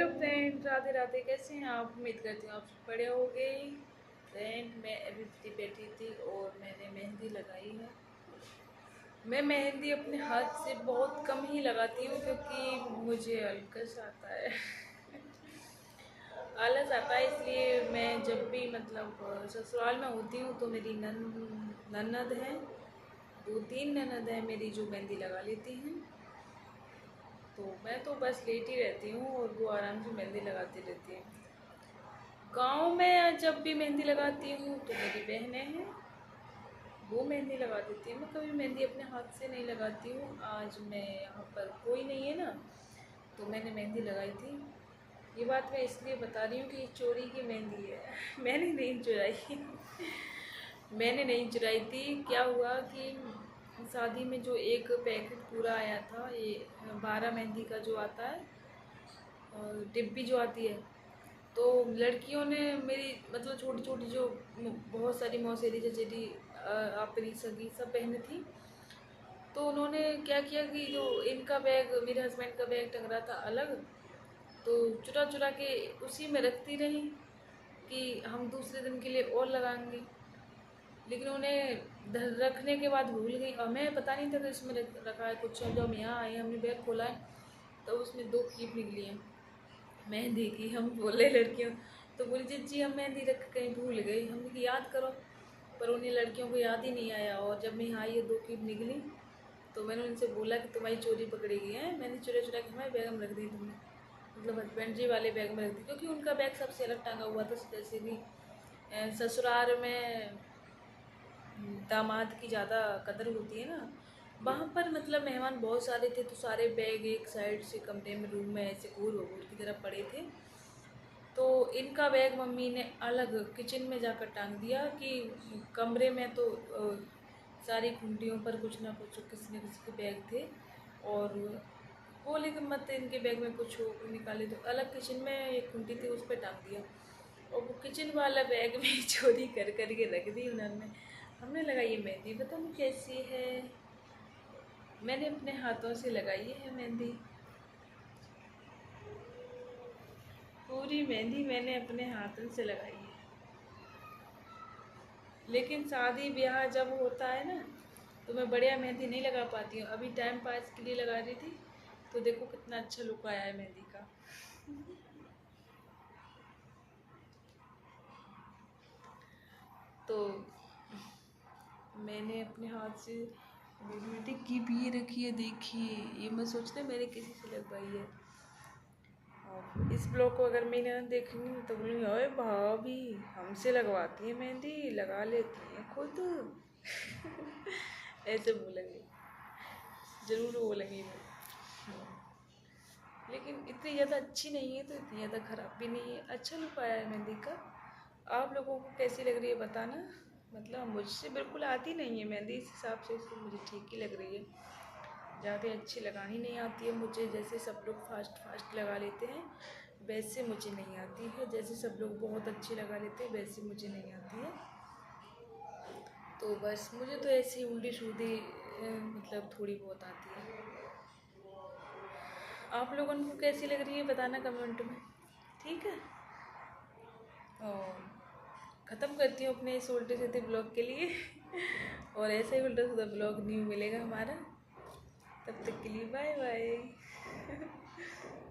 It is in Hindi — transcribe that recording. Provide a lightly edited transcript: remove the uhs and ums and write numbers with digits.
Hello friend, Radhe Radhe. कैसे हैं आप? उम्मीद करती हूँ आप सब बड़े हो गए। फ्रेंड, मैं अभी फ्री बैठी थी और मैंने मेहंदी लगाई है। मैं मेहंदी अपने हाथ से बहुत कम ही लगाती हूँ क्योंकि मुझे आलस आता है। आलस आता है, इसलिए मैं जब भी मतलब ससुराल में होती हूँ तो मेरी ननद है, दो तीन ननद है मेरी जो मेहंदी लगा लेती हैं। तो मैं तो बस लेटी रहती हूँ और वो आराम से मेहंदी लगाती रहती है। गांव में जब भी मेहंदी लगाती हूँ तो मेरी बहनें हैं, वो मेहंदी लगा देती है। मैं कभी मेहंदी अपने हाथ से नहीं लगाती हूँ। आज मैं यहाँ पर कोई नहीं है ना, तो मैंने मेहंदी लगाई थी। ये बात मैं इसलिए बता रही हूँ कि ये चोरी की मेहंदी है। मैंने नहीं चुराई। मैंने नहीं चुराई थी। क्या हुआ कि शादी में जो एक पैकेट पूरा आया था, ये 12 मेहंदी का जो आता है, डिब्बी जो आती है, तो लड़कियों ने मेरी मतलब छोटी छोटी जो बहुत सारी मौसेरी चचेरी आपरी सगी सब बहनें थी, तो उन्होंने क्या किया कि जो इनका बैग, मेरे हस्बैंड का बैग टंग रहा था अलग, तो चुरा चुरा के उसी में रखती रही कि हम दूसरे दिन के लिए और लगाएंगे। लेकिन उन्हें रखने के बाद भूल गई, हमें पता नहीं था कि इसमें रखा है कुछ। जब हम यहाँ आए, हमने बैग खोला है तो उसमें 2 कीप निकली हैं मेहंदी की। हम बोले लड़कियों, तो बोली जीजी हम मेहंदी रख कहीं भूल गई। हमने कि याद करो, पर उन्हें लड़कियों को याद ही नहीं आया। और जब मैं यहाँ ये 2 कीप निकली तो मैंने उनसे बोला कि तुम्हारी चोरी पकड़ी गई है। मैंने चुरा चुरा के हमारे बैग में रख दी तुमने, मतलब हस्बैंड जी वाले बैग में रख दी, क्योंकि उनका बैग सबसे अलग टांगा हुआ था। जैसे कि ससुराल में दामाद की ज़्यादा कदर होती है ना, वहाँ पर मतलब मेहमान बहुत सारे थे, तो सारे बैग एक साइड से कमरे में, रूम में ऐसे गोल गोल की तरह पड़े थे। तो इनका बैग मम्मी ने अलग किचन में जाकर टांग दिया कि कमरे में तो सारी खूंटियों पर कुछ ना कुछ किसी न किसी के बैग थे, और वो लेकिन मत इनके बैग में कुछ हो निकाले, तो अलग किचन में एक खूंटी थी उस पर टांग दिया। और वो किचन वाला बैग में चोरी कर कर के रख दी उन्होंने। हमने लगा ये मेहंदी पता नहीं कैसी है। मैंने अपने हाथों से लगाई है मेहंदी, पूरी मेहंदी मैंने अपने हाथों से लगाई है। लेकिन शादी ब्याह जब होता है ना, तो मैं बढ़िया मेहंदी नहीं लगा पाती हूँ। अभी टाइम पास के लिए लगा रही थी, तो देखो कितना अच्छा लुक आया है मेहंदी का। तो मैंने अपने हाथ से मेहंदी की भी रखी है, देखिए। ये मैं सोचते मेरे किसी से लगवाई है। और इस ब्लॉग को अगर मेरी ननद देखेंगी तो बोलेंगी, अरे भाभी हमसे लगवाती है मेहंदी, लगा लेती है खुद। ऐसे बोलेंगे, ज़रूर बोलेंगे वो। लेकिन इतनी ज़्यादा अच्छी नहीं है तो इतनी ज़्यादा ख़राब भी नहीं है, अच्छा लुक आया है मेहंदी का। आप लोगों को कैसी लग रही है बताना। मतलब मुझसे बिल्कुल आती नहीं है मेहंदी, इस हिसाब से इसको मुझे ठीक ही लग रही है। ज़्यादा अच्छी लगानी नहीं आती है मुझे। जैसे सब लोग फास्ट फास्ट लगा लेते हैं वैसे मुझे नहीं आती है। जैसे सब लोग बहुत अच्छी लगा लेते हैं वैसे मुझे नहीं आती है। तो बस मुझे तो ऐसी उल्टी सीधी मतलब थोड़ी बहुत आती है। आप लोगों को कैसी लग रही है बताना कमेंट में, ठीक है। और ख़त्म करती हूँ अपने इस उल्टे सीधे ब्लॉग के लिए। और ऐसे ही उल्टा सीधा ब्लॉग न्यू मिलेगा हमारा। तब तक के लिए बाय बाय।